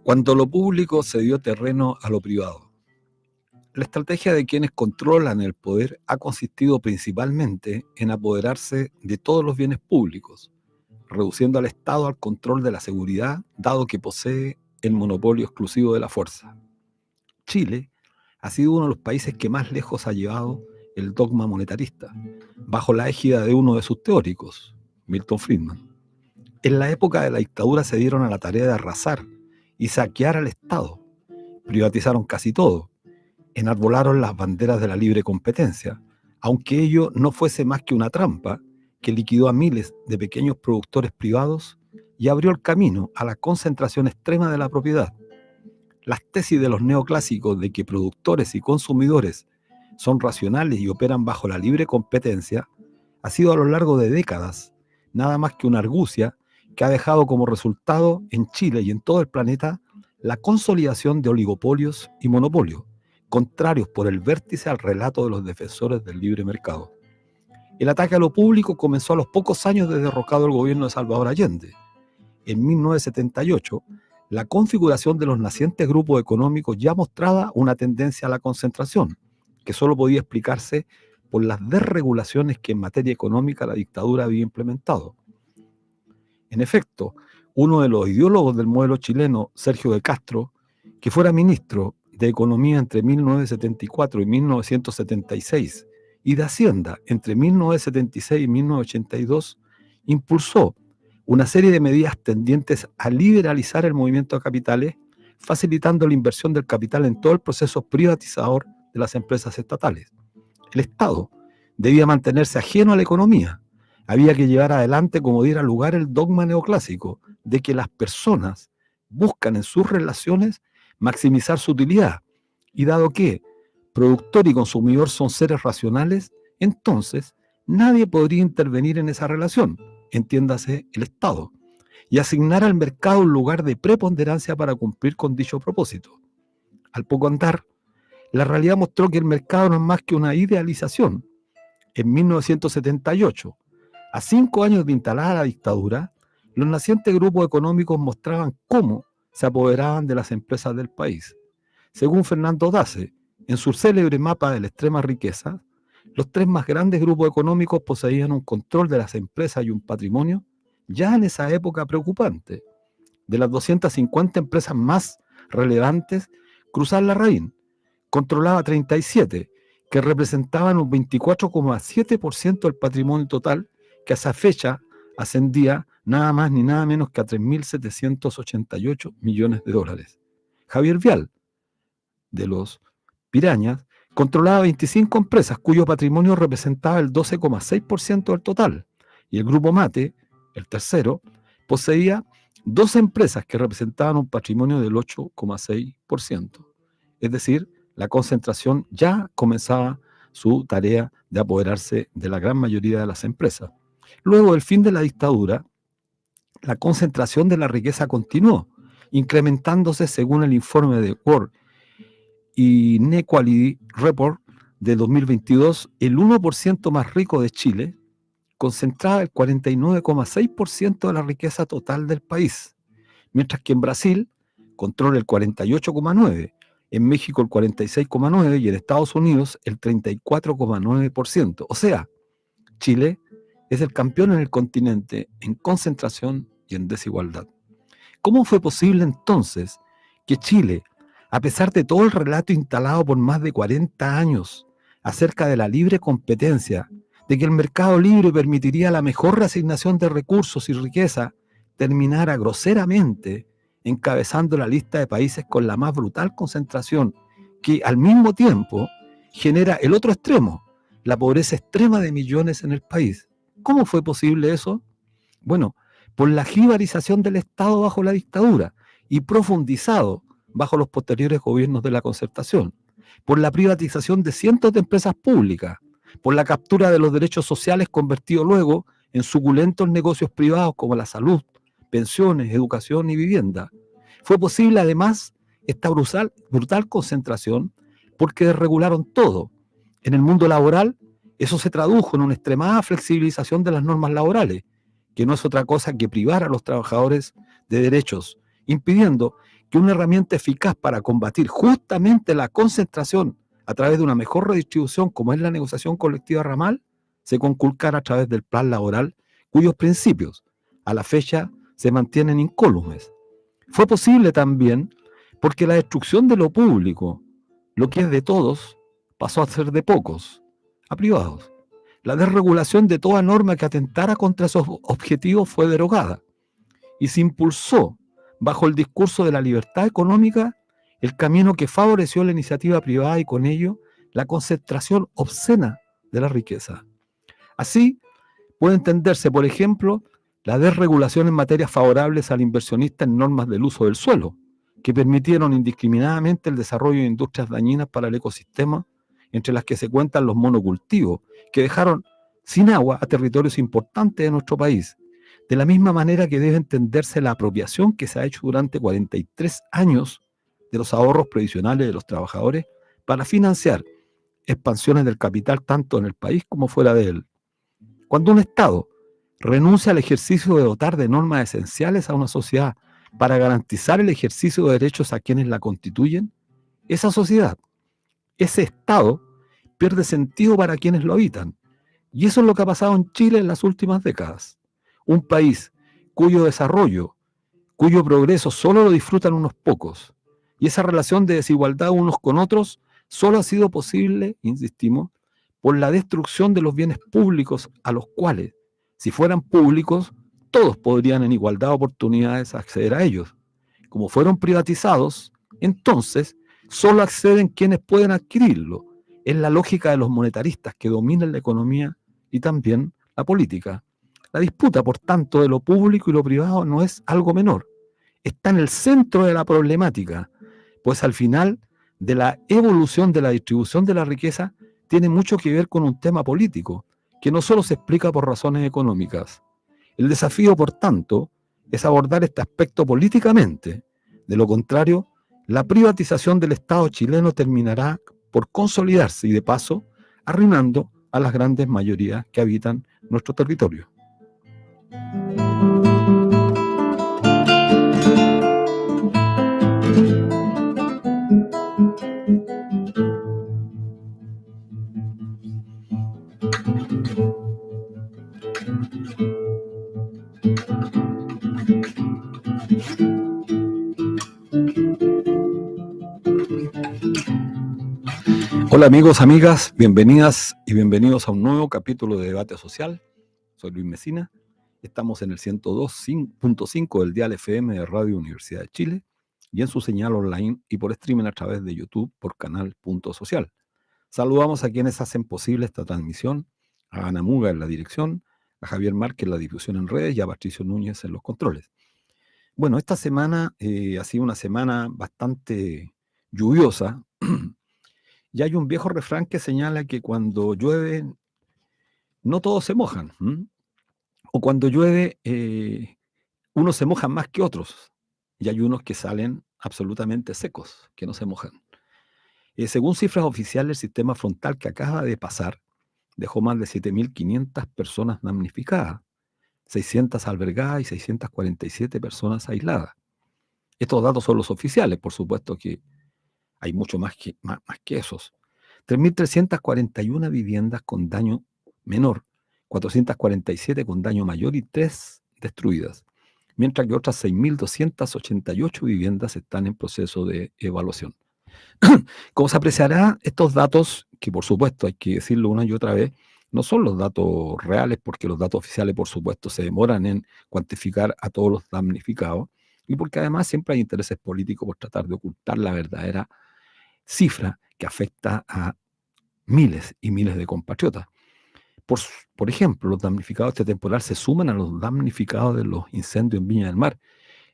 Cuando lo público cedió terreno a lo privado. La estrategia de quienes controlan el poder ha consistido principalmente en apoderarse de todos los bienes públicos, reduciendo al Estado al control de la seguridad, dado que posee el monopolio exclusivo de la fuerza. Chile ha sido uno de los países que más lejos ha llevado el dogma monetarista, bajo la égida de uno de sus teóricos, Milton Friedman. En la época de la dictadura se dieron a la tarea de arrasar y saquear al Estado. Privatizaron casi todo, enarbolaron las banderas de la libre competencia, aunque ello no fuese más que una trampa que liquidó a miles de pequeños productores privados y abrió el camino a la concentración extrema de la propiedad. Las tesis de los neoclásicos de que productores y consumidores son racionales y operan bajo la libre competencia ha sido a lo largo de décadas nada más que una argucia que ha dejado como resultado en Chile y en todo el planeta la consolidación de oligopolios y monopolios, contrarios por el vértice al relato de los defensores del libre mercado. El ataque a lo público comenzó a los pocos años de derrocado el gobierno de Salvador Allende. En 1978, la configuración de los nacientes grupos económicos ya mostraba una tendencia a la concentración, que solo podía explicarse por las desregulaciones que en materia económica la dictadura había implementado. En efecto, uno de los ideólogos del modelo chileno, Sergio de Castro, que fuera ministro de Economía entre 1974 y 1976 y de Hacienda entre 1976 y 1982, impulsó una serie de medidas tendientes a liberalizar el movimiento de capitales, facilitando la inversión del capital en todo el proceso privatizador de las empresas estatales. El Estado debía mantenerse ajeno a la economía. Había que llevar adelante, como diera lugar, el dogma neoclásico de que las personas buscan en sus relaciones maximizar su utilidad. Y dado que productor y consumidor son seres racionales, entonces nadie podría intervenir en esa relación, entiéndase el Estado, y asignar al mercado un lugar de preponderancia para cumplir con dicho propósito. Al poco andar, la realidad mostró que el mercado no es más que una idealización. En 1978, a 5 años de instalada la dictadura, los nacientes grupos económicos mostraban cómo se apoderaban de las empresas del país. Según Fernando Dace, en su célebre mapa de la extrema riqueza, los 3 más grandes grupos económicos poseían un control de las empresas y un patrimonio ya en esa época preocupante. De las 250 empresas más relevantes, Cruzar Larraín controlaba 37, que representaban un 24,7% del patrimonio total, que a esa fecha ascendía nada más ni nada menos que a 3.788 millones de dólares. Javier Vial, de los Pirañas, controlaba 25 empresas cuyo patrimonio representaba el 12,6% del total, y el Grupo Mate, el tercero, poseía 12 empresas que representaban un patrimonio del 8,6%. Es decir, la concentración ya comenzaba su tarea de apoderarse de la gran mayoría de las empresas. Luego del fin de la dictadura, la concentración de la riqueza continuó, incrementándose según el informe de World Inequality Report de 2022, el 1% más rico de Chile concentraba el 49,6% de la riqueza total del país, mientras que en Brasil controla el 48,9%, en México el 46,9% y en Estados Unidos el 34,9%. O sea, Chile es el campeón en el continente en concentración y en desigualdad. ¿Cómo fue posible entonces que Chile, a pesar de todo el relato instalado por más de 40 años acerca de la libre competencia, de que el mercado libre permitiría la mejor reasignación de recursos y riqueza, terminara groseramente encabezando la lista de países con la más brutal concentración, que al mismo tiempo genera el otro extremo, la pobreza extrema de millones en el país? ¿Cómo fue posible eso? Bueno, por la jibarización del Estado bajo la dictadura y profundizado bajo los posteriores gobiernos de la concertación, por la privatización de cientos de empresas públicas, por la captura de los derechos sociales convertidos luego en suculentos negocios privados como la salud, pensiones, educación y vivienda. Fue posible además esta brutal concentración porque desregularon todo. En el mundo laboral, eso se tradujo en una extremada flexibilización de las normas laborales, que no es otra cosa que privar a los trabajadores de derechos, impidiendo que una herramienta eficaz para combatir justamente la concentración a través de una mejor redistribución, como es la negociación colectiva ramal, se conculcara a través del plan laboral, cuyos principios a la fecha se mantienen incólumes. Fue posible también porque la destrucción de lo público, lo que es de todos, pasó a ser de pocos, a privados. La desregulación de toda norma que atentara contra esos objetivos fue derogada y se impulsó, bajo el discurso de la libertad económica, el camino que favoreció la iniciativa privada y con ello la concentración obscena de la riqueza. Así puede entenderse, por ejemplo, la desregulación en materias favorables al inversionista en normas del uso del suelo, que permitieron indiscriminadamente el desarrollo de industrias dañinas para el ecosistema, entre las que se cuentan los monocultivos, que dejaron sin agua a territorios importantes de nuestro país. De la misma manera que debe entenderse la apropiación que se ha hecho durante 43 años de los ahorros previsionales de los trabajadores para financiar expansiones del capital tanto en el país como fuera de él. Cuando un Estado renuncia al ejercicio de dotar de normas esenciales a una sociedad para garantizar el ejercicio de derechos a quienes la constituyen, esa sociedad, ese Estado, pierde sentido para quienes lo habitan. Y eso es lo que ha pasado en Chile en las últimas décadas. Un país cuyo desarrollo, cuyo progreso solo lo disfrutan unos pocos. Y esa relación de desigualdad unos con otros solo ha sido posible, insistimos, por la destrucción de los bienes públicos a los cuales, si fueran públicos, todos podrían en igualdad de oportunidades acceder a ellos. Como fueron privatizados, entonces solo acceden quienes pueden adquirirlo. Es la lógica de los monetaristas que dominan la economía y también la política. La disputa, por tanto, de lo público y lo privado no es algo menor. Está en el centro de la problemática, pues al final de la evolución de la distribución de la riqueza tiene mucho que ver con un tema político, que no solo se explica por razones económicas. El desafío, por tanto, es abordar este aspecto políticamente. De lo contrario, la privatización del Estado chileno terminará por consolidarse y, de paso, arruinando a las grandes mayorías que habitan nuestro territorio. Hola amigos, amigas, bienvenidas y bienvenidos a un nuevo capítulo de Debate Social. Soy Luis Mesina, estamos en el 102.5 del dial FM de Radio Universidad de Chile y en su señal online y por streaming a través de YouTube por canal Punto Social. Saludamos a quienes hacen posible esta transmisión, a Ana Muga en la dirección, a Javier Márquez en la difusión en redes y a Patricio Núñez en los controles. Bueno, esta semana ha sido una semana bastante lluviosa. Y hay un viejo refrán que señala que cuando llueve, no todos se mojan. O cuando llueve, unos se mojan más que otros. Y hay unos que salen absolutamente secos, que no se mojan. Según cifras oficiales, el sistema frontal que acaba de pasar dejó más de 7.500 personas damnificadas, 600 albergadas y 647 personas aisladas. Estos datos son los oficiales, por supuesto que hay mucho más que esos. 3.341 viviendas con daño menor, 447 con daño mayor y 3 destruidas, mientras que otras 6.288 viviendas están en proceso de evaluación. Como se apreciará, estos datos, que por supuesto hay que decirlo una y otra vez, no son los datos reales, porque los datos oficiales, por supuesto, se demoran en cuantificar a todos los damnificados, y porque además siempre hay intereses políticos por tratar de ocultar la verdadera cifra que afecta a miles y miles de compatriotas. Por ejemplo, los damnificados de este temporal se suman a los damnificados de los incendios en Viña del Mar.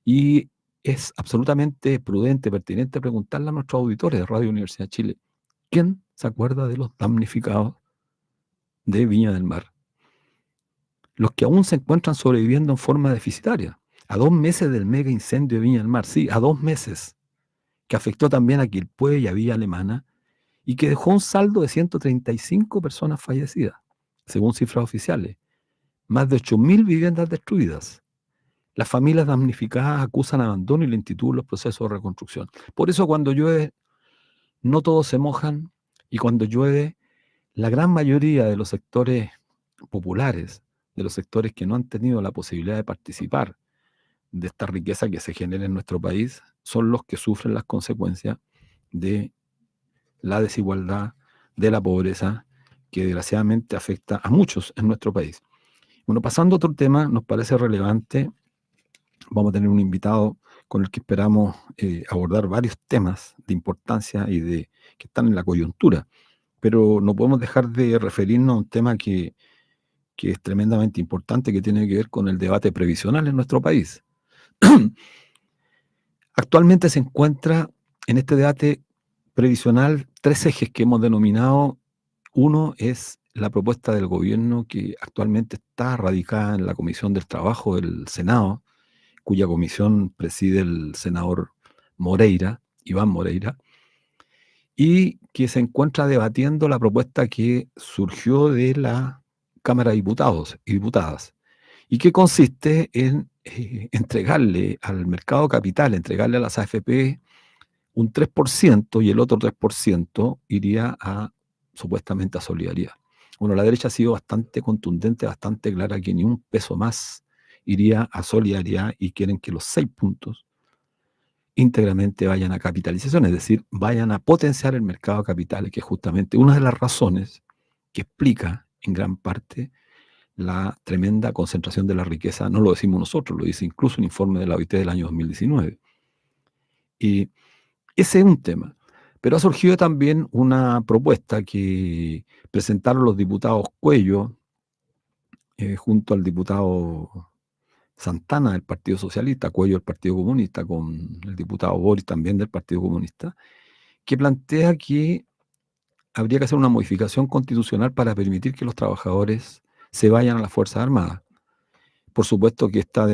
Y es absolutamente prudente, pertinente preguntarle a nuestros auditores de Radio Universidad de Chile, ¿quién se acuerda de los damnificados de Viña del Mar? Los que aún se encuentran sobreviviendo en forma deficitaria. A 2 meses del mega incendio de Viña del Mar, sí, a 2 meses, que afectó también a Quilpué y a Villa Alemana, y que dejó un saldo de 135 personas fallecidas, según cifras oficiales, más de 8.000 viviendas destruidas, Las familias damnificadas acusan abandono y lentitud en los procesos de reconstrucción. Por eso cuando llueve, no todos se mojan, y cuando llueve, la gran mayoría de los sectores populares, de los sectores que no han tenido la posibilidad de participar de esta riqueza que se genera en nuestro país, son los que sufren las consecuencias de la desigualdad, de la pobreza, que desgraciadamente afecta a muchos en nuestro país. Bueno, pasando a otro tema, nos parece relevante, vamos a tener un invitado con el que esperamos abordar varios temas de importancia y que están en la coyuntura, pero no podemos dejar de referirnos a un tema que es tremendamente importante, que tiene que ver con el debate previsional en nuestro país. Actualmente se encuentra en este debate previsional 3 ejes que hemos denominado. Uno es la propuesta del gobierno que actualmente está radicada en la Comisión del Trabajo del Senado, cuya comisión preside el senador Moreira, Iván Moreira, y que se encuentra debatiendo la propuesta que surgió de la Cámara de Diputados y Diputadas, y que consiste en entregarle al mercado capital, entregarle a las AFP un 3% y el otro 3% iría supuestamente a solidaridad. Bueno, la derecha ha sido bastante contundente, bastante clara, que ni un peso más iría a solidaridad, y quieren que los 6 puntos íntegramente vayan a capitalización, es decir, vayan a potenciar el mercado de capitales, que es justamente una de las razones que explica en gran parte la tremenda concentración de la riqueza. No lo decimos nosotros, lo dice incluso un informe de la OIT del año 2019. Y ese es un tema. Pero ha surgido también una propuesta que presentaron los diputados Cuello, junto al diputado Santana del Partido Socialista, Cuello del Partido Comunista, con el diputado Boris también del Partido Comunista, que plantea que habría que hacer una modificación constitucional para permitir que los trabajadores se vayan a las Fuerzas Armadas. Por supuesto que esta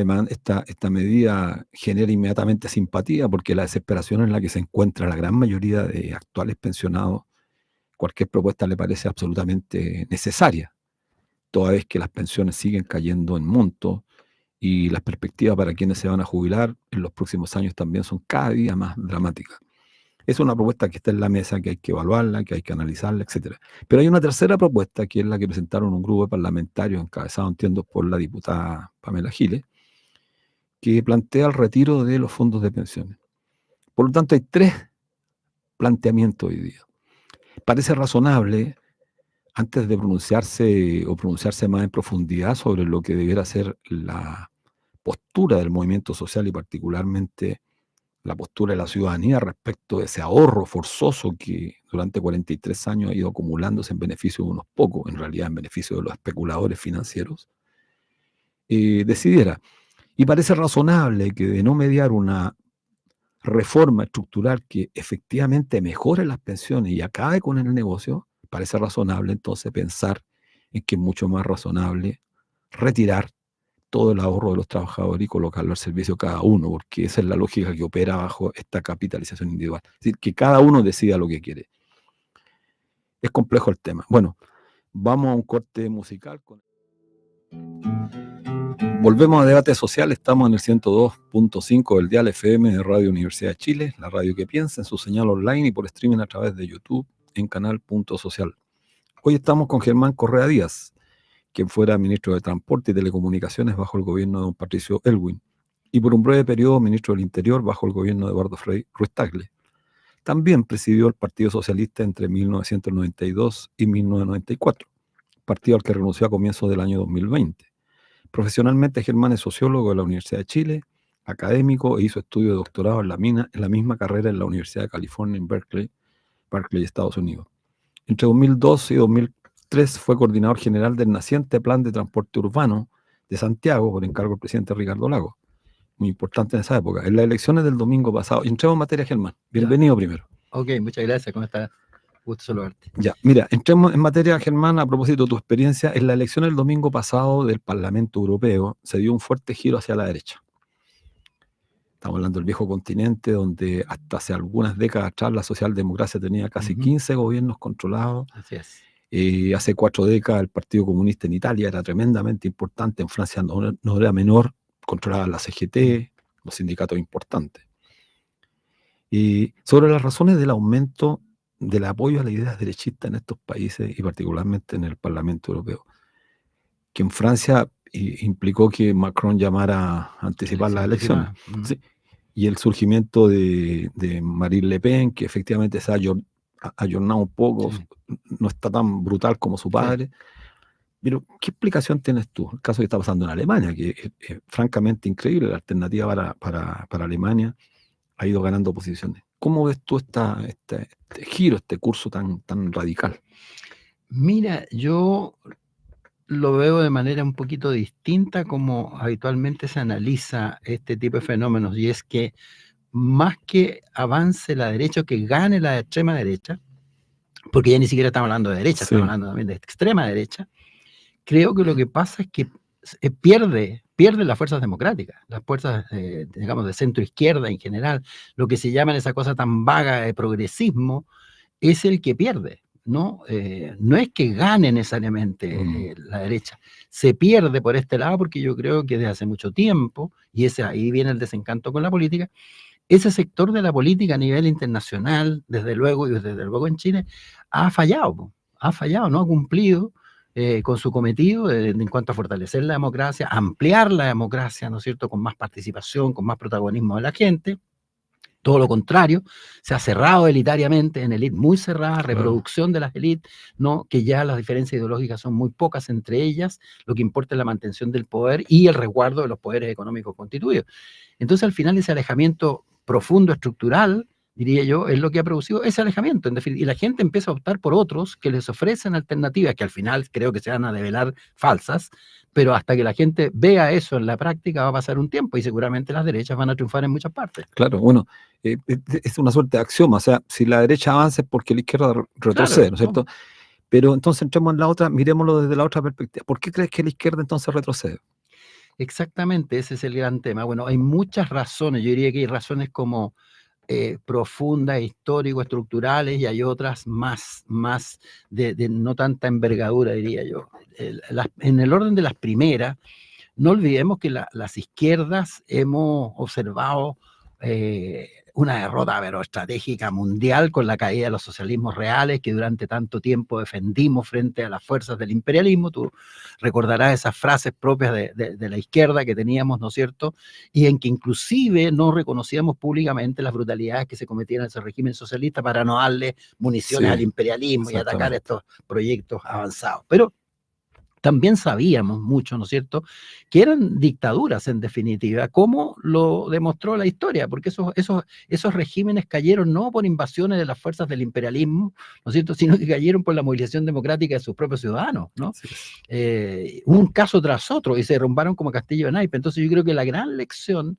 medida genera inmediatamente simpatía, porque la desesperación en la que se encuentra la gran mayoría de actuales pensionados, cualquier propuesta le parece absolutamente necesaria, toda vez que las pensiones siguen cayendo en monto y las perspectivas para quienes se van a jubilar en los próximos años también son cada día más dramáticas. Es una propuesta que está en la mesa, que hay que evaluarla, que hay que analizarla, etc. Pero hay una tercera propuesta, que es la que presentaron un grupo de parlamentarios encabezado, entiendo, por la diputada Pamela Giles, que plantea el retiro de los fondos de pensiones. Por lo tanto, hay 3 planteamientos hoy día. Parece razonable, antes de pronunciarse más en profundidad sobre lo que debiera ser la postura del movimiento social y particularmente la postura de la ciudadanía respecto de ese ahorro forzoso que durante 43 años ha ido acumulándose en beneficio de unos pocos, en realidad en beneficio de los especuladores financieros, decidiera. Y parece razonable que, de no mediar una reforma estructural que efectivamente mejore las pensiones y acabe con el negocio, parece razonable entonces pensar en que es mucho más razonable retirar todo el ahorro de los trabajadores y colocarlo al servicio de cada uno, porque esa es la lógica que opera bajo esta capitalización individual. Es decir, que cada uno decida lo que quiere. Es complejo el tema. Bueno, vamos a un corte musical. Volvemos a Debate Social. Estamos en el 102.5 del dial FM de Radio Universidad de Chile, la radio que piensa, en su señal online y por streaming a través de YouTube en canal Punto Social. Hoy estamos con Germán Correa Díaz, quien fuera ministro de Transporte y Telecomunicaciones bajo el gobierno de don Patricio Elwin, y por un breve periodo ministro del Interior bajo el gobierno de Eduardo Frei Ruiz-Tagle. También presidió el Partido Socialista entre 1992 y 1994, partido al que renunció a comienzos del año 2020. Profesionalmente, Germán es sociólogo de la Universidad de Chile, académico, e hizo estudio de doctorado en la misma carrera en la Universidad de California en Berkeley, Estados Unidos. Entre 2002 y 2003 fue coordinador general del naciente Plan de Transporte Urbano de Santiago por encargo del presidente Ricardo Lagos. Muy importante en esa época. En las elecciones del domingo pasado, y entremos en materia, Germán. Bienvenido primero. Ok, muchas gracias. ¿Cómo estás? Gusto saludarte. Ya, mira, entremos en materia, Germán, a propósito de tu experiencia. En la elección del domingo pasado del Parlamento Europeo se dio un fuerte giro hacia la derecha. Estamos hablando del viejo continente, donde hasta hace algunas décadas atrás la socialdemocracia tenía casi 15 gobiernos controlados. Así es. Hace 4 décadas el Partido Comunista en Italia era tremendamente importante, en Francia no era menor, controlaban la CGT, los sindicatos importantes. Y sobre las razones del aumento del apoyo a las ideas derechistas en estos países y particularmente en el Parlamento Europeo, que en Francia implicó que Macron llamara a anticipar las elecciones. Sí. Y el surgimiento de Marine Le Pen, que efectivamente se ha ayornado un poco, sí, no está tan brutal como su padre. Sí. Pero, ¿qué explicación tienes tú? El caso que está pasando en Alemania, que es francamente increíble, la alternativa para Alemania ha ido ganando posiciones. ¿Cómo ves tú este giro, este curso tan radical? Mira, yo lo veo de manera un poquito distinta como habitualmente se analiza este tipo de fenómenos, y es que más que avance la derecha o que gane la extrema derecha, porque ya ni siquiera estamos hablando de derecha, sí, estamos hablando también de extrema derecha, creo que lo que pasa es que pierde las fuerzas democráticas, las fuerzas, digamos, de centro izquierda en general, lo que se llama esa cosa tan vaga de progresismo, es el que pierde, ¿no? No es que gane necesariamente la derecha, se pierde por este lado porque yo creo que desde hace mucho tiempo, y ahí viene el desencanto con la política, ese sector de la política a nivel internacional, desde luego y desde luego en Chile, ha fallado, no ha cumplido con su cometido en cuanto a fortalecer la democracia, ampliar la democracia, ¿no es cierto?, con más participación, con más protagonismo de la gente. Todo lo contrario, se ha cerrado elitariamente, en élite muy cerrada, reproducción de las élites, ¿no?, que ya las diferencias ideológicas son muy pocas entre ellas, lo que importa es la mantención del poder y el resguardo de los poderes económicos constituidos. Entonces, al final, ese alejamiento profundo, estructural, diría yo, es lo que ha producido ese alejamiento, en definitiva, y la gente empieza a optar por otros que les ofrecen alternativas, que al final creo que se van a develar falsas, pero hasta que la gente vea eso en la práctica va a pasar un tiempo y seguramente las derechas van a triunfar en muchas partes. Claro, bueno, es una suerte de axioma, o sea, si la derecha avanza es porque la izquierda retrocede, claro, ¿no es cierto? ¿No? Pero entonces entremos en la otra, miremoslo desde la otra perspectiva. ¿Por qué crees que la izquierda entonces retrocede? Exactamente, ese es el gran tema. Bueno, hay muchas razones, yo diría que hay razones como profundas, histórico-estructurales, y hay otras más de no tanta envergadura, diría yo. En el orden de las primeras, no olvidemos que las izquierdas hemos observado una derrota pero estratégica mundial con la caída de los socialismos reales que durante tanto tiempo defendimos frente a las fuerzas del imperialismo. Tú recordarás esas frases propias de la izquierda que teníamos, ¿no es cierto? Y en que inclusive no reconocíamos públicamente las brutalidades que se cometían en ese régimen socialista para no darle municiones al imperialismo y atacar estos proyectos avanzados. Pero también sabíamos mucho, ¿no es cierto?, que eran dictaduras en definitiva, como lo demostró la historia, porque esos regímenes cayeron no por invasiones de las fuerzas del imperialismo, ¿no es cierto?, sino que cayeron por la movilización democrática de sus propios ciudadanos, ¿no? Sí. Un caso tras otro y se derrumbaron como castillo de naipes. Entonces yo creo que la gran lección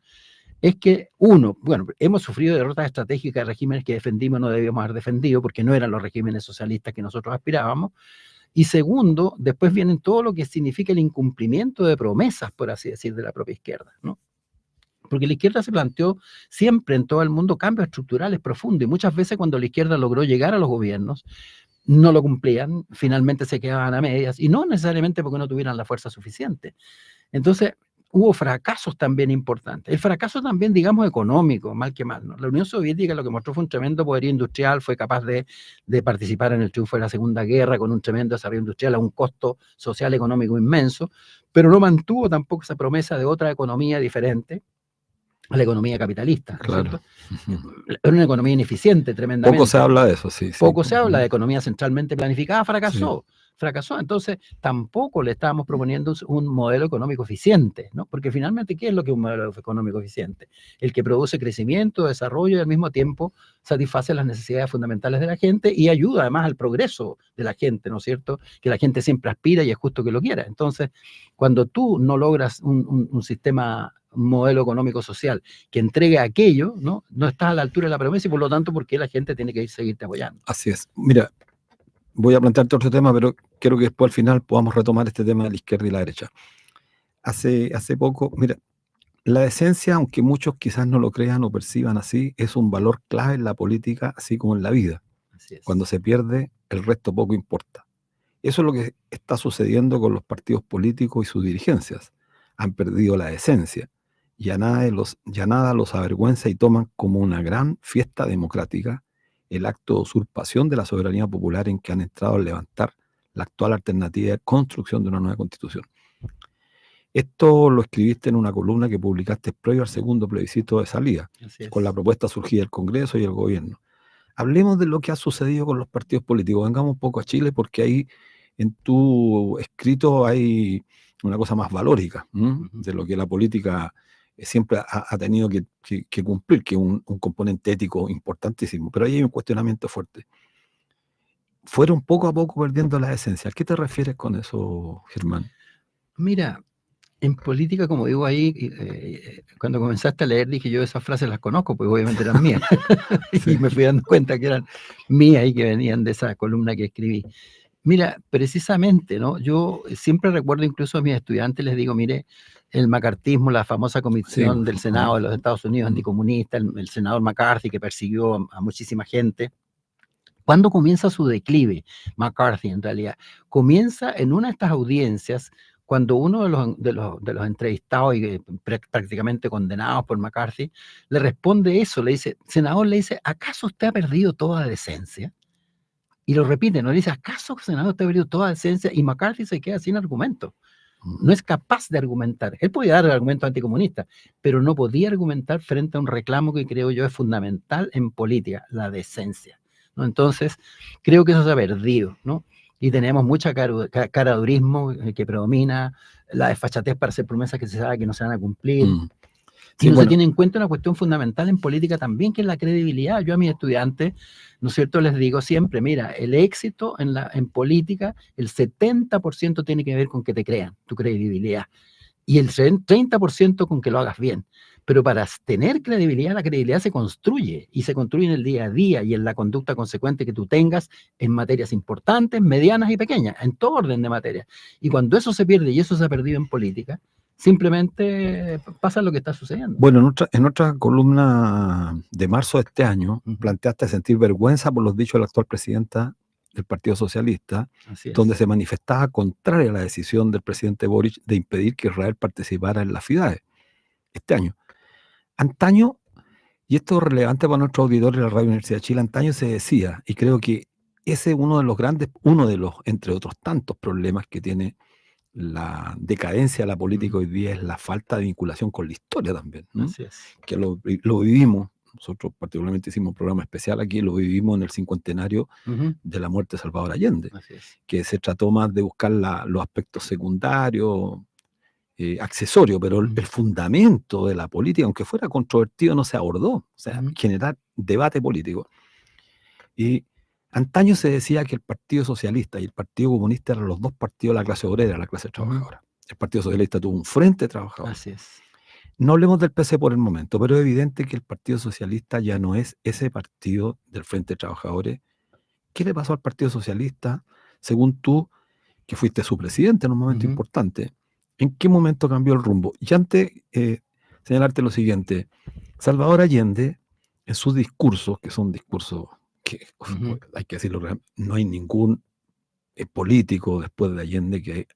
es que, uno, bueno, hemos sufrido derrotas estratégicas de regímenes que defendimos no debíamos haber defendido porque no eran los regímenes socialistas que nosotros aspirábamos. Y segundo, después vienen todo lo que significa el incumplimiento de promesas, por así decir, de la propia izquierda, ¿no? Porque la izquierda se planteó siempre en todo el mundo cambios estructurales profundos, y muchas veces cuando la izquierda logró llegar a los gobiernos, no lo cumplían, finalmente se quedaban a medias, y no necesariamente porque no tuvieran la fuerza suficiente. Entonces, hubo fracasos también importantes. El fracaso también, digamos, económico, mal que mal, ¿no? La Unión Soviética lo que mostró fue un tremendo poderío industrial, fue capaz de participar en el triunfo de la Segunda Guerra con un tremendo desarrollo industrial a un costo social económico inmenso, pero no mantuvo tampoco esa promesa de otra economía diferente a la economía capitalista, ¿no es cierto? Era una economía ineficiente, tremendamente. Poco se habla de eso, sí. Poco se habla de economía centralmente planificada, fracasó. Entonces tampoco le estábamos proponiendo un modelo económico eficiente, ¿no? Porque finalmente, ¿qué es lo que es un modelo económico eficiente? El que produce crecimiento, desarrollo y al mismo tiempo satisface las necesidades fundamentales de la gente y ayuda además al progreso de la gente, ¿no es cierto? Que la gente siempre aspira y es justo que lo quiera. Entonces, cuando tú no logras un sistema, un modelo económico social que entregue aquello, ¿no? No estás a la altura de la promesa y por lo tanto, ¿por qué la gente tiene que seguirte apoyando? Así es. Mira, voy a plantearte otro tema, pero quiero que después al final podamos retomar este tema de la izquierda y la derecha. Hace poco, mira, la decencia, aunque muchos quizás no lo crean o perciban así, es un valor clave en la política, así como en la vida. Así es. Cuando se pierde, el resto poco importa. Eso es lo que está sucediendo con los partidos políticos y sus dirigencias. Han perdido la decencia. ya nada los avergüenza y toman como una gran fiesta democrática el acto de usurpación de la soberanía popular en que han entrado a levantar la actual alternativa de construcción de una nueva constitución. Esto lo escribiste en una columna que publicaste previo al segundo plebiscito de salida, con la propuesta surgida del Congreso y el gobierno. Hablemos de lo que ha sucedido con los partidos políticos. Vengamos un poco a Chile, porque ahí en tu escrito hay una cosa más valórica, de lo que la política siempre ha tenido que cumplir, que es un componente ético importantísimo. Pero ahí hay un cuestionamiento fuerte. Fueron poco a poco perdiendo la esencia. ¿A qué te refieres con eso, Germán? Mira, en política, como digo ahí, cuando comenzaste a leer, dije yo esas frases las conozco, porque obviamente eran mías. Sí. Y me fui dando cuenta que eran mías y que venían de esa columna que escribí. Mira, precisamente, ¿no? Yo siempre recuerdo, incluso a mis estudiantes les digo, mire, el macartismo, la famosa comisión del Senado de los Estados Unidos anticomunista, el senador McCarthy que persiguió a muchísima gente. ¿Cuándo comienza su declive? McCarthy, en realidad, comienza en una de estas audiencias cuando uno de los entrevistados y prácticamente condenados por McCarthy le responde eso, le dice, senador, le dice, ¿acaso usted ha perdido toda decencia? Y lo repite, ¿no? Le dice, ¿acaso, senador, usted ha perdido toda decencia? Y McCarthy se queda sin argumento. No es capaz de argumentar. Él podía dar el argumento anticomunista, pero no podía argumentar frente a un reclamo que creo yo es fundamental en política, la decencia, ¿no? Entonces, creo que eso se ha perdido, ¿no? Y tenemos mucha caradurismo que predomina, la desfachatez para hacer promesas que se sabe que no se van a cumplir. Sí, y no se tiene en cuenta una cuestión fundamental en política también, que es la credibilidad. Yo a mis estudiantes, ¿no es cierto?, les digo siempre, mira, el éxito en política, el 70% tiene que ver con que te crean, tu credibilidad, y el 30% con que lo hagas bien. Pero para tener credibilidad, la credibilidad se construye, y se construye en el día a día y en la conducta consecuente que tú tengas en materias importantes, medianas y pequeñas, en todo orden de materias. Y cuando eso se pierde, y eso se ha perdido en política, simplemente pasa lo que está sucediendo. Bueno, en otra columna de marzo de este año, planteaste sentir vergüenza por los dichos de la actual presidenta del Partido Socialista, donde se manifestaba contraria a la decisión del presidente Boric de impedir que Israel participara en las FIDAE este año. Antaño, y esto es relevante para nuestros auditores de la Radio Universidad de Chile, antaño se decía, y creo que ese es uno de los, entre otros tantos problemas que tiene la decadencia de la política hoy día, es la falta de vinculación con la historia también, ¿no? Así es. Que lo vivimos, nosotros particularmente hicimos un programa especial aquí, lo vivimos en el 50º de la muerte de Salvador Allende, que se trató más de buscar los aspectos secundarios, accesorios, pero el fundamento de la política, aunque fuera controvertido, no se abordó, o sea, generar debate político. Y antaño se decía que el Partido Socialista y el Partido Comunista eran los dos partidos de la clase obrera, la clase trabajadora. El Partido Socialista tuvo un frente trabajador. Así es. No hablemos del PC por el momento, pero es evidente que el Partido Socialista ya no es ese partido del Frente de Trabajadores. ¿Qué le pasó al Partido Socialista, según tú, que fuiste su presidente en un momento importante? ¿En qué momento cambió el rumbo? Y antes, señalarte lo siguiente. Salvador Allende, en sus discursos, que son discursos que, hay que decirlo, no hay ningún político después de Allende que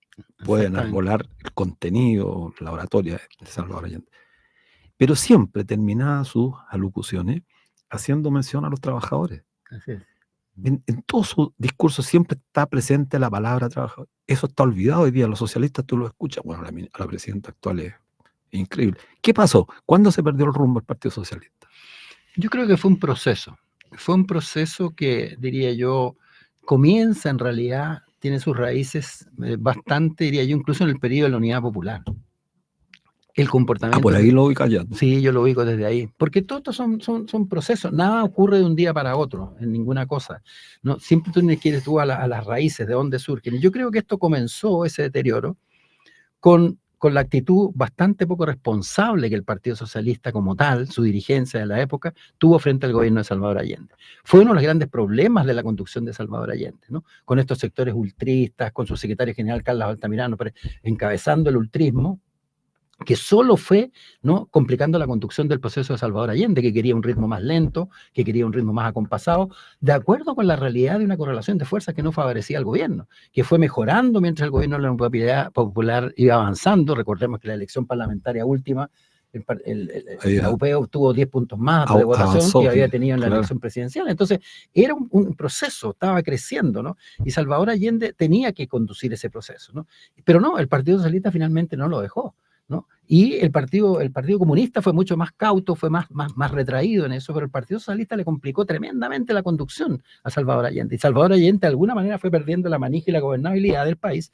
pueda enarbolar el contenido, la oratoria de Salvador Allende. Pero siempre terminaba sus alocuciones haciendo mención a los trabajadores. Así es. En todo su discurso siempre está presente la palabra trabajador. Eso está olvidado hoy día. Los socialistas tú lo escuchas. Bueno, la presidenta actual es increíble. ¿Qué pasó? ¿Cuándo se perdió el rumbo del Partido Socialista? Yo creo que fue un proceso. Fue un proceso que, diría yo, comienza en realidad, tiene sus raíces bastante, diría yo, incluso en el periodo de la Unidad Popular. El comportamiento. Por ahí lo ubico ya. Sí, yo lo ubico desde ahí. Porque todos estos son procesos. Nada ocurre de un día para otro, en ninguna cosa. No, siempre tú quieres tú a las raíces, de dónde surgen. Y yo creo que esto comenzó, ese deterioro, con la actitud bastante poco responsable que el Partido Socialista como tal, su dirigencia de la época, tuvo frente al gobierno de Salvador Allende. Fue uno de los grandes problemas de la conducción de Salvador Allende, ¿no? Con estos sectores ultristas, con su secretario general Carlos Altamirano encabezando el ultrismo, que solo fue, ¿no?, complicando la conducción del proceso de Salvador Allende, que quería un ritmo más lento, que quería un ritmo más acompasado, de acuerdo con la realidad de una correlación de fuerzas que no favorecía al gobierno, que fue mejorando mientras el gobierno de la Unidad Popular iba avanzando. Recordemos que la elección parlamentaria última la UP obtuvo 10 puntos más de votación avanzó, que había tenido en la claro. elección presidencial. Entonces, era un proceso, estaba creciendo, ¿no? Y Salvador Allende tenía que conducir ese proceso, ¿no? Pero no, el Partido Socialista finalmente no lo dejó, ¿no? Y el Partido Comunista fue mucho más cauto, fue más retraído en eso, pero el Partido Socialista le complicó tremendamente la conducción a Salvador Allende. Y Salvador Allende de alguna manera fue perdiendo la manija y la gobernabilidad del país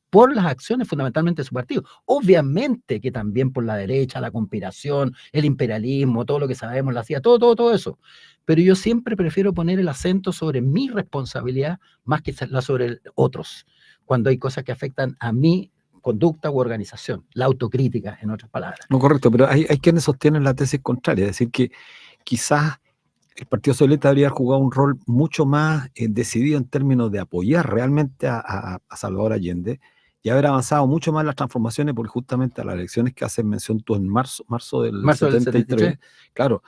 por las acciones fundamentalmente de su partido. Obviamente que también por la derecha, la conspiración, el imperialismo, todo lo que sabemos, la CIA, todo eso. Pero yo siempre prefiero poner el acento sobre mi responsabilidad más que la sobre otros, cuando hay cosas que afectan a mi conducta u organización, la autocrítica, en otras palabras. No, correcto, pero hay quienes sostienen la tesis contraria, es decir, que quizás el Partido Socialista debería haber jugado un rol mucho más decidido en términos de apoyar realmente a Salvador Allende y haber avanzado mucho más en las transformaciones, porque justamente a las elecciones que haces mención tú en marzo del 73, claro,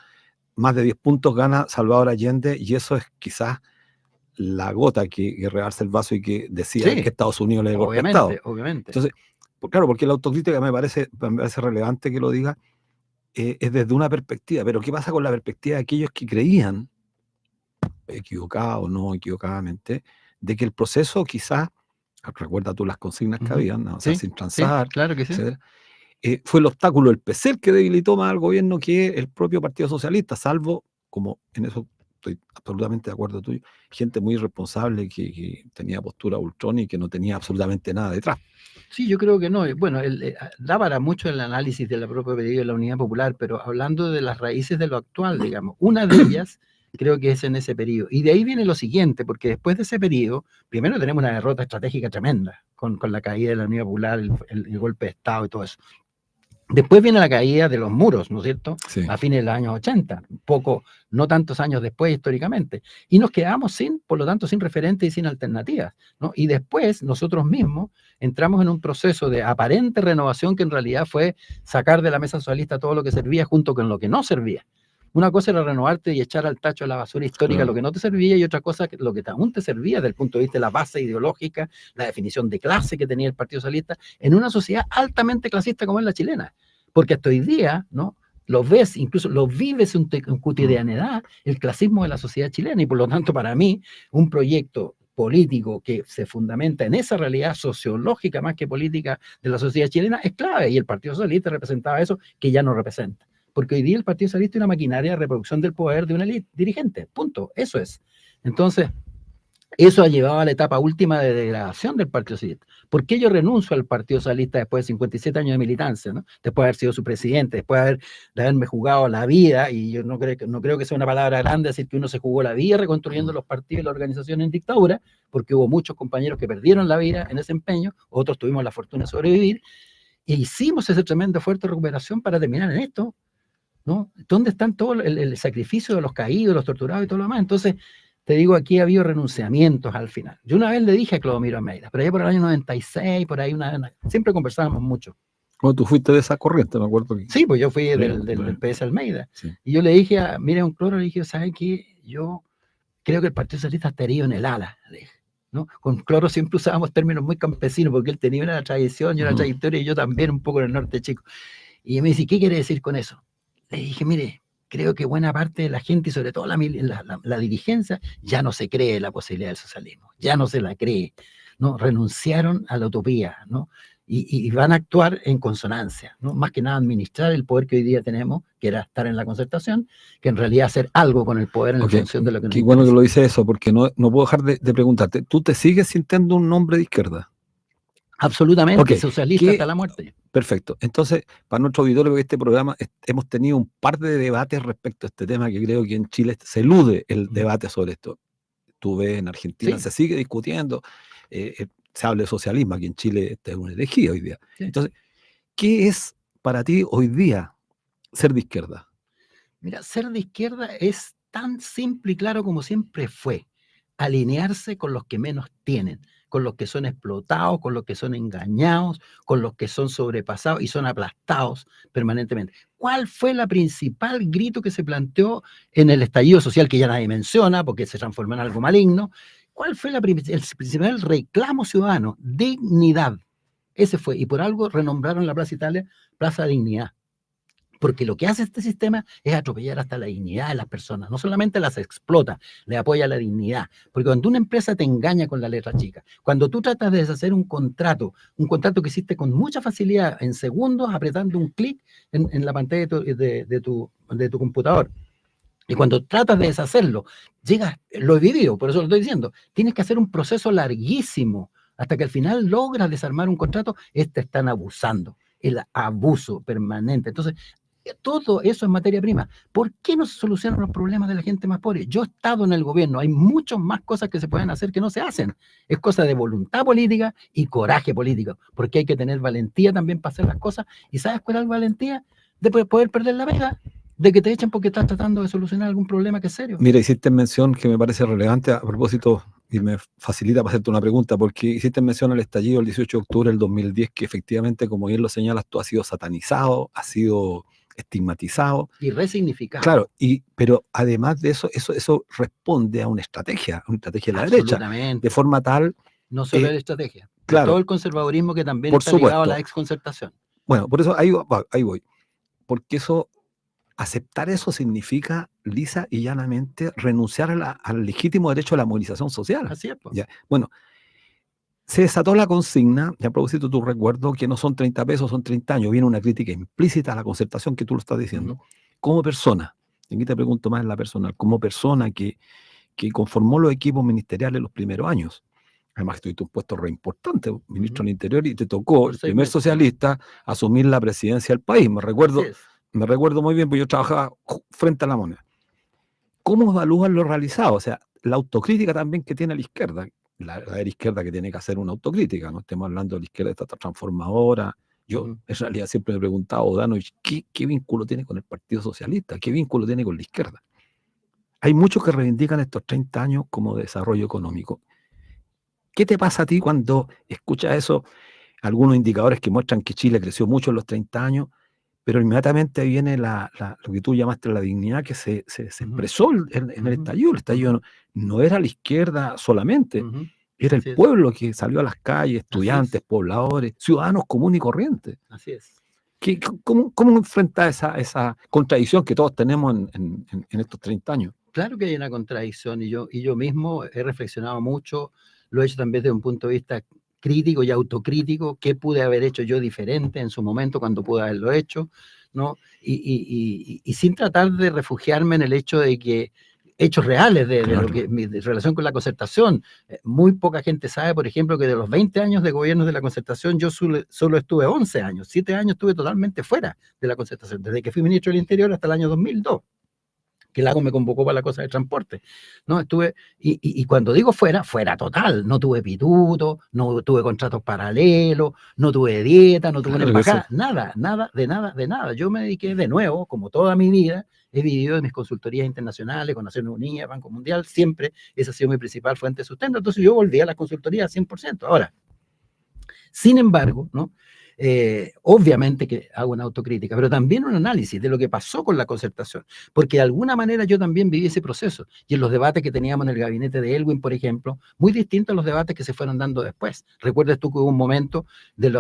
más de 10 puntos gana Salvador Allende y eso es quizás la gota que rebalsa el vaso y que decía que Estados Unidos le golpe de Estado. Obviamente. Entonces, claro, porque la autocrítica me parece relevante que lo diga, es desde una perspectiva, pero ¿qué pasa con la perspectiva de aquellos que creían, equivocada o no equivocadamente, de que el proceso quizás, recuerda tú las consignas que habían, ¿no? O sea, sin transar, claro que sí. Fue el obstáculo, el PC el que debilitó más al gobierno que el propio Partido Socialista, salvo, como en eso estoy absolutamente de acuerdo tuyo, gente muy irresponsable que tenía postura ultrón y que no tenía absolutamente nada detrás. Sí, yo creo que no. Bueno, da para mucho el análisis de la propia medida de la Unidad Popular, pero hablando de las raíces de lo actual, digamos, una de ellas creo que es en ese periodo. Y de ahí viene lo siguiente, porque después de ese periodo, primero tenemos una derrota estratégica tremenda, con la caída de la Unidad Popular, el golpe de Estado y todo eso. Después viene la caída de los muros, ¿no es cierto? Sí. A fines de los años 80, no tantos años después históricamente. Y nos quedamos por lo tanto, sin referentes y sin alternativas, ¿no? Y después nosotros mismos entramos en un proceso de aparente renovación que en realidad fue sacar de la mesa socialista todo lo que servía junto con lo que no servía. Una cosa era renovarte y echar al tacho a la basura histórica lo que no te servía, y otra cosa lo que aún te servía desde el punto de vista de la base ideológica, la definición de clase que tenía el Partido Socialista en una sociedad altamente clasista como es la chilena. Porque hasta hoy día, ¿no?, lo ves, incluso lo vives en cotidianidad, el clasismo de la sociedad chilena, y por lo tanto para mí un proyecto político que se fundamenta en esa realidad sociológica más que política de la sociedad chilena es clave, y el Partido Socialista representaba eso que ya no representa. Porque hoy día el Partido Socialista es una maquinaria de reproducción del poder de una élite dirigente, punto, eso es. Entonces, eso ha llevado a la etapa última de degradación del Partido Socialista. ¿Por qué yo renuncio al Partido Socialista después de 57 años de militancia, ¿no? Después de haber sido su presidente, después de haberme jugado la vida, y yo no creo que sea una palabra grande decir que uno se jugó la vida reconstruyendo los partidos y la organización en dictadura, porque hubo muchos compañeros que perdieron la vida en ese empeño, otros tuvimos la fortuna de sobrevivir, e hicimos ese tremendo esfuerzo de recuperación para terminar en esto, ¿no? ¿Dónde están todo el sacrificio de los caídos, los torturados y todo lo demás? Entonces, te digo, aquí ha habido renunciamientos al final. Yo una vez le dije a Clodomiro Almeida, pero allá por el año 96, por ahí siempre conversábamos mucho. Bueno, tú fuiste de esa corriente, me acuerdo. Sí, pues yo fui del PS Almeida. Sí. Y yo le dije mire, a un Cloro, le dije, ¿saben qué? Yo creo que el Partido Socialista está herido en el ala, le dije, ¿no? Con Cloro siempre usábamos términos muy campesinos, porque él tenía una tradición y una trayectoria, y yo también un poco en el norte chico. Y me dice, ¿qué quiere decir con eso? Le dije, mire, creo que buena parte de la gente, y sobre todo la dirigencia, ya no se cree la posibilidad del socialismo, ya no se la cree, ¿no? Renunciaron a la utopía, ¿no? Y van a actuar en consonancia, ¿no? Más que nada administrar el poder que hoy día tenemos, que era estar en la concertación, que en realidad hacer algo con el poder en función de lo que nos interesa. Qué bueno que lo dice eso, porque no puedo dejar de preguntarte, ¿tú te sigues sintiendo un hombre de izquierda? Absolutamente, socialista hasta la muerte. Perfecto. Entonces, para nuestro auditorio de este programa, hemos tenido un par de debates respecto a este tema, que creo que en Chile se elude el debate sobre esto. Tú ves, en Argentina se sigue discutiendo, se habla de socialismo, aquí en Chile esta es una herejía hoy día. Sí. Entonces, ¿qué es para ti hoy día ser de izquierda? Mira, ser de izquierda es tan simple y claro como siempre fue: alinearse con los que menos tienen, con los que son explotados, con los que son engañados, con los que son sobrepasados y son aplastados permanentemente. ¿Cuál fue la principal grito que se planteó en el estallido social, que ya nadie menciona porque se transformó en algo maligno? ¿Cuál fue el principal reclamo ciudadano? Dignidad. Ese fue, y por algo renombraron la Plaza Italia Plaza Dignidad. Porque lo que hace este sistema es atropellar hasta la dignidad de las personas. No solamente las explota, le apoya la dignidad. Porque cuando una empresa te engaña con la letra chica, cuando tú tratas de deshacer un contrato que hiciste con mucha facilidad, en segundos, apretando un clic en la pantalla de tu computador, y cuando tratas de deshacerlo, lo he vivido, por eso lo estoy diciendo, tienes que hacer un proceso larguísimo hasta que al final logras desarmar un contrato. Están abusando, el abuso permanente. Entonces, todo eso es materia prima. ¿Por qué no se solucionan los problemas de la gente más pobre? Yo he estado en el gobierno, hay muchas más cosas que se pueden hacer que no se hacen. Es cosa de voluntad política y coraje político, porque hay que tener valentía también para hacer las cosas. ¿Y sabes cuál es la valentía? De poder perder la pega, de que te echen porque estás tratando de solucionar algún problema que es serio. Mira, hiciste mención que me parece relevante a propósito, y me facilita para hacerte una pregunta, porque hiciste mención al estallido el 18 de octubre del 2010, que efectivamente, como bien lo señalas tú, ha sido satanizado, ha sido estigmatizado. Y resignificado. Claro, pero además de eso responde a una estrategia de la derecha, de forma tal... No solo es la estrategia, claro, todo el conservadurismo que también está ligado a la exconcertación. Bueno, por eso ahí voy, porque aceptar eso significa lisa y llanamente renunciar al legítimo derecho a la movilización social. Así es, pues. Ya. Bueno, se desató la consigna, y a propósito tu recuerdo, que no son 30 pesos, son 30 años. Viene una crítica implícita a la concertación que tú lo estás diciendo. Como persona, y aquí te pregunto más en la personal, como persona que conformó los equipos ministeriales los primeros años. Además, tuviste un puesto re importante, ministro del Interior, y te tocó, el primer socialista, asumir la presidencia del país. Me recuerdo muy bien, porque yo trabajaba frente a la moneda. ¿Cómo evalúan lo realizado? O sea, la autocrítica también que tiene la izquierda, la izquierda que tiene que hacer una autocrítica, no estemos hablando de la izquierda esta transformadora. Yo en realidad siempre me he preguntado, Danovich, ¿qué vínculo tiene con el Partido Socialista? ¿Qué vínculo tiene con la izquierda? Hay muchos que reivindican estos 30 años como desarrollo económico. ¿Qué te pasa a ti cuando escuchas eso? Algunos indicadores que muestran que Chile creció mucho en los 30 años, pero inmediatamente viene lo que tú llamaste la dignidad que se expresó en el estallido. El estallido no era la izquierda solamente, era el pueblo que salió a las calles, estudiantes, pobladores, ciudadanos comunes y corrientes. Así es. ¿Cómo enfrentas esa contradicción que todos tenemos en estos 30 años? Claro que hay una contradicción, y yo mismo he reflexionado mucho, lo he hecho también desde un punto de vista crítico y autocrítico. ¿Qué pude haber hecho yo diferente en su momento cuando pude haberlo hecho? ¿No? Y sin tratar de refugiarme en el hecho de que hechos reales de mi relación con la concertación. Muy poca gente sabe, por ejemplo, que de los 20 años de gobierno de la concertación, yo solo estuve 11 años, 7 años estuve totalmente fuera de la concertación, desde que fui ministro del Interior hasta el año 2002. Que Lago me convocó para la cosa de transporte, ¿no? Estuve, y cuando digo fuera total, no tuve pituto, no tuve contratos paralelos, no tuve dieta, no tuve una embajada, nada. Yo me dediqué de nuevo, como toda mi vida, he vivido de mis consultorías internacionales, con Naciones Unidas, Banco Mundial, siempre esa ha sido mi principal fuente de sustento. Entonces yo volví a la consultoría 100%. Ahora, sin embargo, ¿no? Obviamente que hago una autocrítica, pero también un análisis de lo que pasó con la concertación, porque de alguna manera yo también viví ese proceso, y en los debates que teníamos en el gabinete de Elwin, por ejemplo, muy distintos a los debates que se fueron dando después. ¿Recuerdas tú que hubo un momento del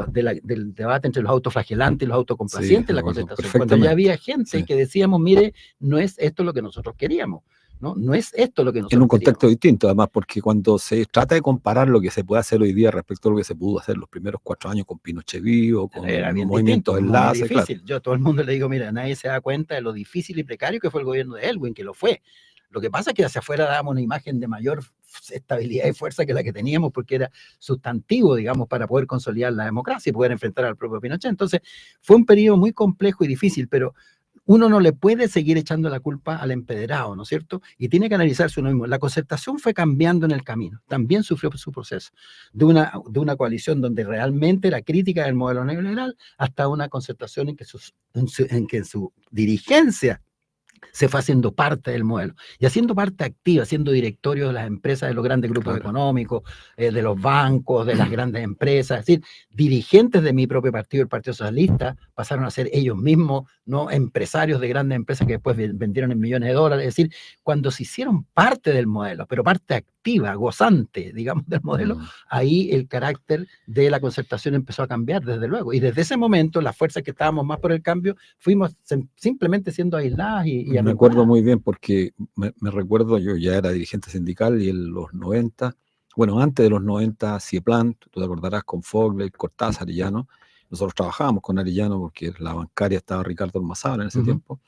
debate entre los autoflagelantes y los autocomplacientes en la concertación, cuando ya había gente que decíamos, mire, no es esto lo que nosotros queríamos? No es esto lo que nosotros en un contexto queríamos. distinto, además, porque cuando se trata de comparar lo que se puede hacer hoy día respecto a lo que se pudo hacer los primeros 4 años con Pinochet vivo, con movimientos de enlace, difícil. Claro. Yo a todo el mundo le digo, mira, nadie se da cuenta de lo difícil y precario que fue el gobierno de Elwin, que lo fue. Lo que pasa es que hacia afuera dábamos una imagen de mayor estabilidad y fuerza que la que teníamos, porque era sustantivo, digamos, para poder consolidar la democracia y poder enfrentar al propio Pinochet. Entonces, fue un periodo muy complejo y difícil, pero uno no le puede seguir echando la culpa al empedrado, ¿no es cierto? Y tiene que analizarse uno mismo. La concertación fue cambiando en el camino, también sufrió su proceso, de una coalición donde realmente era crítica del modelo neoliberal, hasta una concertación en que su dirigencia se fue haciendo parte del modelo, y haciendo parte activa, siendo directorio de las empresas, de los grandes grupos económicos, de los bancos, de las grandes empresas. Es decir, dirigentes de mi propio partido, el Partido Socialista, pasaron a ser ellos mismos, ¿no?, empresarios de grandes empresas que después vendieron en millones de dólares. Es decir, cuando se hicieron parte del modelo, pero parte activa receptiva, gozante, digamos, del modelo, ahí el carácter de la concertación empezó a cambiar, desde luego. Y desde ese momento, las fuerzas que estábamos más por el cambio, fuimos simplemente siendo aisladas y Me acuerdo muy bien porque me recuerdo, yo ya era dirigente sindical y en los 90, bueno, antes de los 90, Cieplan, tú te acordarás, con Fogler, Cortázar, Arellano. Nosotros trabajábamos con Arellano porque la bancaria estaba Ricardo Almazábal en ese tiempo.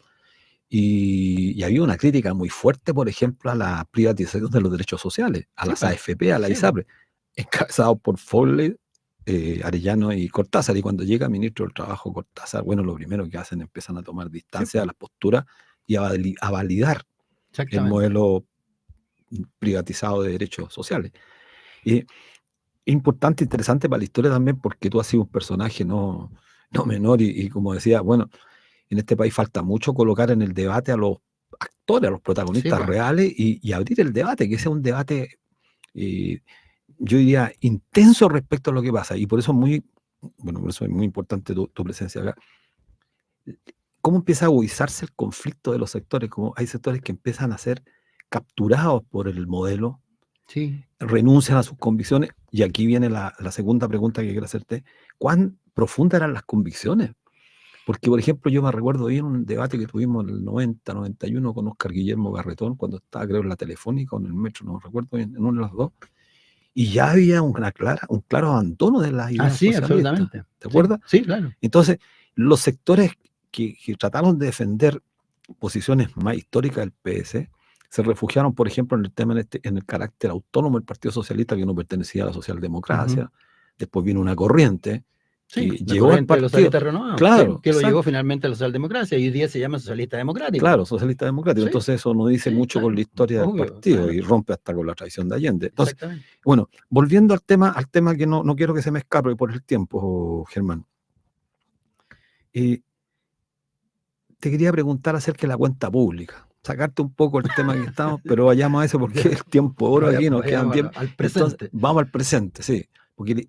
Y había una crítica muy fuerte, por ejemplo, a la privatización de los derechos sociales, a las AFP, a la ISAPRE, encabezados por Fogler, Arellano y Cortázar. Y cuando llega ministro del Trabajo Cortázar, bueno, lo primero que hacen, empiezan a tomar distancia a las posturas y a validar el modelo privatizado de derechos sociales. Y importante, interesante para la historia también, porque tú has sido un personaje no menor y como decía, bueno, en este país falta mucho colocar en el debate a los actores, a los protagonistas reales y abrir el debate, que sea un debate, yo diría, intenso respecto a lo que pasa. Y por eso por eso es muy importante tu presencia acá. ¿Cómo empieza a agudizarse el conflicto de los sectores? Como hay sectores que empiezan a ser capturados por el modelo, renuncian a sus convicciones. Y aquí viene la segunda pregunta que quiero hacerte. ¿Cuán profundas eran las convicciones? Porque, por ejemplo, yo me recuerdo bien un debate que tuvimos en el 90, 91 con Óscar Guillermo Garretón, cuando estaba, creo, en la Telefónica o en el Metro, no recuerdo bien, en uno de los dos. Y ya había un claro abandono de las ideas socialistas. Absolutamente. ¿Te acuerdas? Sí, claro. Entonces, los sectores que trataron de defender posiciones más históricas del PS se refugiaron, por ejemplo, en el tema, en el carácter autónomo del Partido Socialista, que no pertenecía a la socialdemocracia. Después vino una corriente que llegó al partido, claro, que lo llevó finalmente a la socialdemocracia y hoy día se llama socialista democrático. Claro, socialista democrático. Entonces eso no dice mucho con la historia del partido y rompe hasta con la tradición de Allende. Entonces, bueno, volviendo al tema que no quiero que se me escape por el tiempo, Germán. Te quería preguntar acerca de la cuenta pública. Sacarte un poco el tema que estamos, pero vayamos a eso porque el tiempo oro aquí nos quedan bien. Al presente. Entonces, vamos al presente, sí.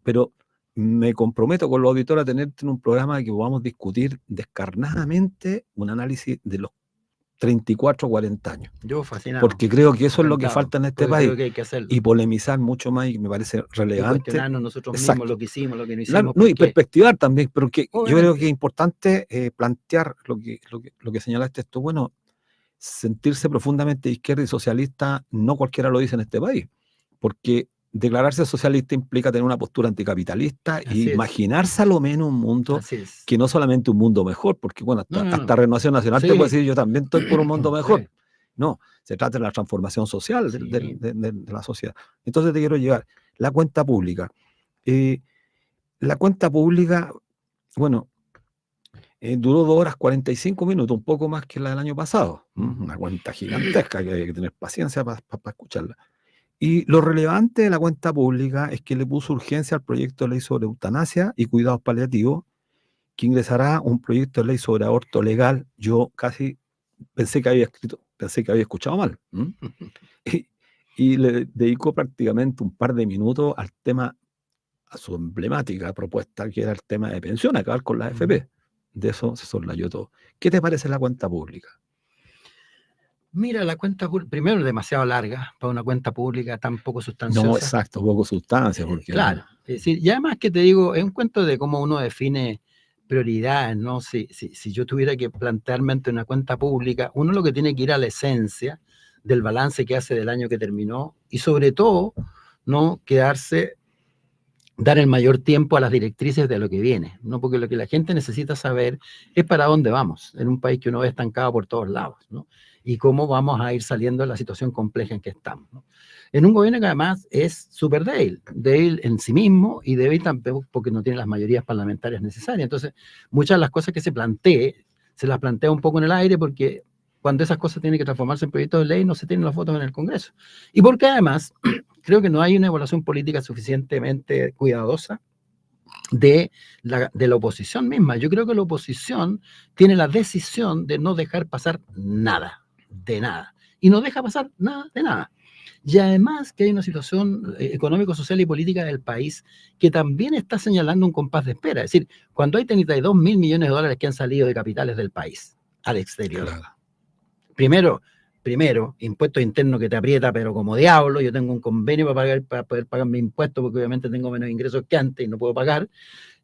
Pero me comprometo con los auditores a tenerte en un programa que podamos discutir descarnadamente un análisis de los 34 o 40 años. Yo fascinado. Porque creo que eso es lo que falta en este país. Creo que hay que hacerlo. Y polemizar mucho más, y me parece relevante. Y cuestionarnos nosotros mismos lo que hicimos, lo que no hicimos. No, y perspectivar también, pero que yo creo que es importante plantear lo que señalaste esto. Bueno, sentirse profundamente de izquierda y socialista, no cualquiera lo dice en este país, porque declararse socialista implica tener una postura anticapitalista y imaginarse a lo menos un mundo que no solamente un mundo mejor, porque bueno, hasta Renovación Nacional te puede decir yo también estoy por un mundo mejor. No, se trata de la transformación social de la sociedad. Entonces te quiero llevar la cuenta pública. La cuenta pública, bueno, duró 2 horas 45 minutos, un poco más que la del año pasado. Una cuenta gigantesca que hay que tener paciencia para escucharla. Y lo relevante de la cuenta pública es que le puso urgencia al proyecto de ley sobre eutanasia y cuidados paliativos, que ingresará un proyecto de ley sobre aborto legal. Yo casi pensé que había escuchado mal. Y le dedicó prácticamente un par de minutos al tema, a su emblemática propuesta, que era el tema de pensión, acabar con la AFP. De eso se soslayó todo. ¿Qué te parece la cuenta pública? Mira, la cuenta primero es demasiado larga para una cuenta pública tan poco sustanciosa. No, exacto, poco sustancia. Porque, claro, es decir, y además que te digo, es un cuento de cómo uno define prioridades, ¿no? Si yo tuviera que plantearme ante una cuenta pública, uno lo que tiene que ir a la esencia del balance que hace del año que terminó y sobre todo, no dar el mayor tiempo a las directrices de lo que viene, ¿no? Porque lo que la gente necesita saber es para dónde vamos, en un país que uno ve estancado por todos lados, ¿no? Y cómo vamos a ir saliendo de la situación compleja en que estamos, ¿no? En un gobierno que además es súper débil en sí mismo y débil tampoco porque no tiene las mayorías parlamentarias necesarias. Entonces, muchas de las cosas que se las plantea un poco en el aire porque cuando esas cosas tienen que transformarse en proyectos de ley no se tienen los votos en el Congreso. Y porque además creo que no hay una evaluación política suficientemente cuidadosa de la oposición misma. Yo creo que la oposición tiene la decisión de no dejar pasar nada, de nada. Y no deja pasar nada, de nada. Y además que hay una situación económico, social y política del país que también está señalando un compás de espera. Es decir, cuando hay 32 mil millones de dólares que han salido de capitales del país al exterior. Claro. Primero, primero, impuestos internos que te aprieta, pero como diablo. Yo tengo un convenio para poder pagar mis impuestos, porque obviamente tengo menos ingresos que antes y no puedo pagar.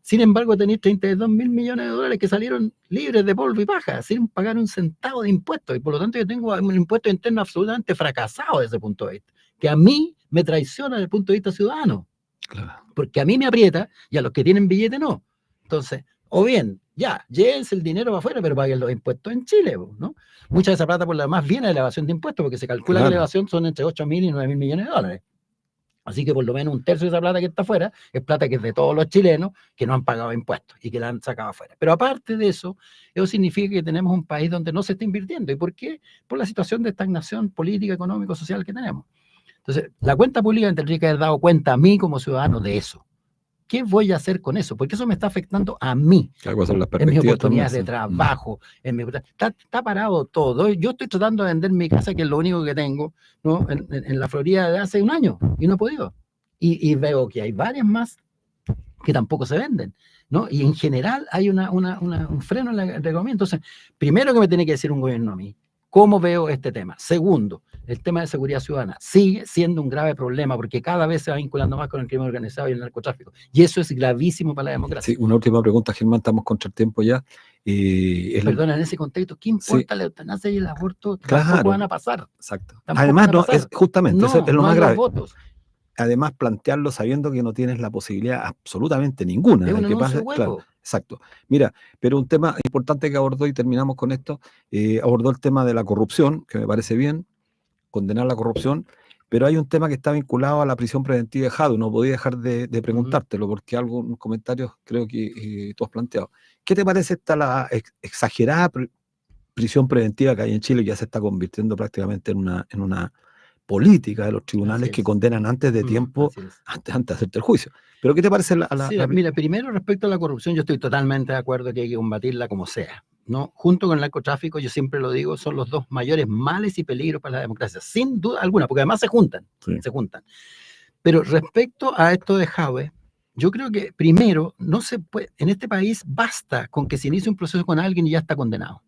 Sin embargo, tenéis 32 mil millones de dólares que salieron libres de polvo y paja, sin pagar un centavo de impuestos. Y por lo tanto, yo tengo un impuesto interno absolutamente fracasado desde ese punto de vista, que a mí me traiciona desde el punto de vista ciudadano. Claro. Porque a mí me aprieta y a los que tienen billete no. Entonces, o bien, ya, llévense el dinero para afuera, pero paguen los impuestos en Chile, ¿no? Mucha de esa plata por lo demás viene de la evasión de impuestos, porque se calcula que la evasión son entre 8 mil y 9 mil millones de dólares. Así que por lo menos un tercio de esa plata que está afuera es plata que es de todos los chilenos que no han pagado impuestos y que la han sacado afuera. Pero aparte de eso, eso significa que tenemos un país donde no se está invirtiendo. ¿Y por qué? Por la situación de estagnación política, económica, social que tenemos. Entonces, la cuenta pública me tendría que haber dado cuenta a mí como ciudadano de eso. ¿Qué voy a hacer con eso? Porque eso me está afectando a mí, en mis oportunidades de trabajo, está parado todo. Yo estoy tratando de vender mi casa, que es lo único que tengo, ¿no? en la Florida de hace un año, y no he podido. Y veo que hay varias más que tampoco se venden, ¿no? Y en general hay un freno en la economía. Entonces, primero que me tiene que decir un gobierno a mí, ¿cómo veo este tema? Segundo, el tema de seguridad ciudadana sigue siendo un grave problema porque cada vez se va vinculando más con el crimen organizado y el narcotráfico. Y eso es gravísimo para la democracia. Sí, una última pregunta, Germán, estamos contra el tiempo ya. Perdona, en ese contexto, ¿qué importa la eutanasia y el aborto? Claro, tampoco van a pasar. Exacto. Además, no, es justamente, eso es lo más grave. Votos. Además, plantearlo sabiendo que no tienes la posibilidad absolutamente ninguna de que pase. Claro, exacto. Mira, pero un tema importante que abordó, y terminamos con esto, abordó el tema de la corrupción, que me parece bien, condenar la corrupción, pero hay un tema que está vinculado a la prisión preventiva de Jado. No podía dejar de preguntártelo, porque algunos comentarios creo que tú has planteado. ¿Qué te parece la exagerada prisión preventiva que hay en Chile, que ya se está convirtiendo prácticamente en una política de los tribunales que condenan antes de tiempo, antes de hacerte el juicio? ¿Pero qué te parece Mira, primero, respecto a la corrupción, yo estoy totalmente de acuerdo que hay que combatirla como sea, ¿no? Junto con el narcotráfico, yo siempre lo digo, son los dos mayores males y peligros para la democracia, sin duda alguna, porque además se juntan. Pero respecto a esto de Jadwe, yo creo que primero, no se puede, en este país basta con que se inicie un proceso con alguien y ya está condenado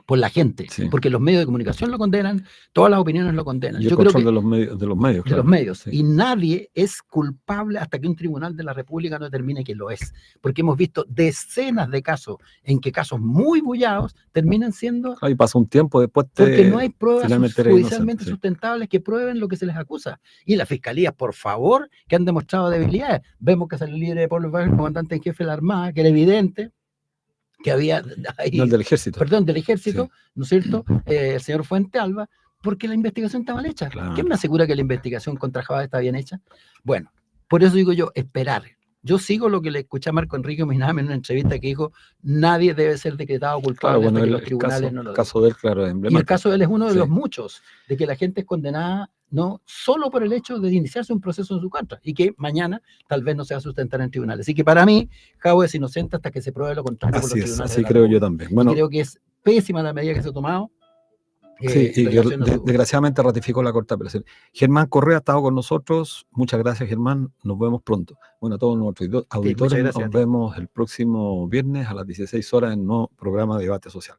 por la gente, porque los medios de comunicación lo condenan, todas las opiniones lo condenan. Y el control de los medios, claro. De los medios. Y nadie es culpable hasta que un tribunal de la República no determine que lo es. Porque hemos visto decenas de casos en que casos muy bullados terminan siendo... Y pasa un tiempo después... Porque no hay pruebas judicialmente sustentables que prueben lo que se les acusa. Y las fiscalías, por favor, que han demostrado debilidades. Vemos que salió libre de Pablo Iglesias, el comandante en jefe de la Armada, que era evidente que había ahí, no, el del ejército. Perdón, del ejército, ¿no es cierto? El señor Fuente Alba, porque la investigación está mal hecha. Claro. ¿Quién me asegura que la investigación contra Jadwe está bien hecha? Bueno, por eso digo yo, esperar. Yo sigo lo que le escuché a Marco Enrique Minami en una entrevista que dijo, nadie debe ser decretado culpable hasta que los tribunales no lo digan. El caso de él, claro, es emblemático. Y el caso de él es uno de los muchos, de que la gente es condenada no solo por el hecho de iniciarse un proceso en su contra, y que mañana tal vez no se va a sustentar en tribunales. Así que para mí, Jadwe es inocente hasta que se pruebe lo contrario por los tribunales. Así creo yo también. Bueno, y creo que es pésima la medida que se ha tomado. Sí, y que desgraciadamente ratificó la corta apelación. Germán Correa ha estado con nosotros. Muchas gracias, Germán. Nos vemos pronto. Bueno, a todos nuestros auditores, nos vemos el próximo viernes a las 16 horas en un nuevo programa de Debate Social.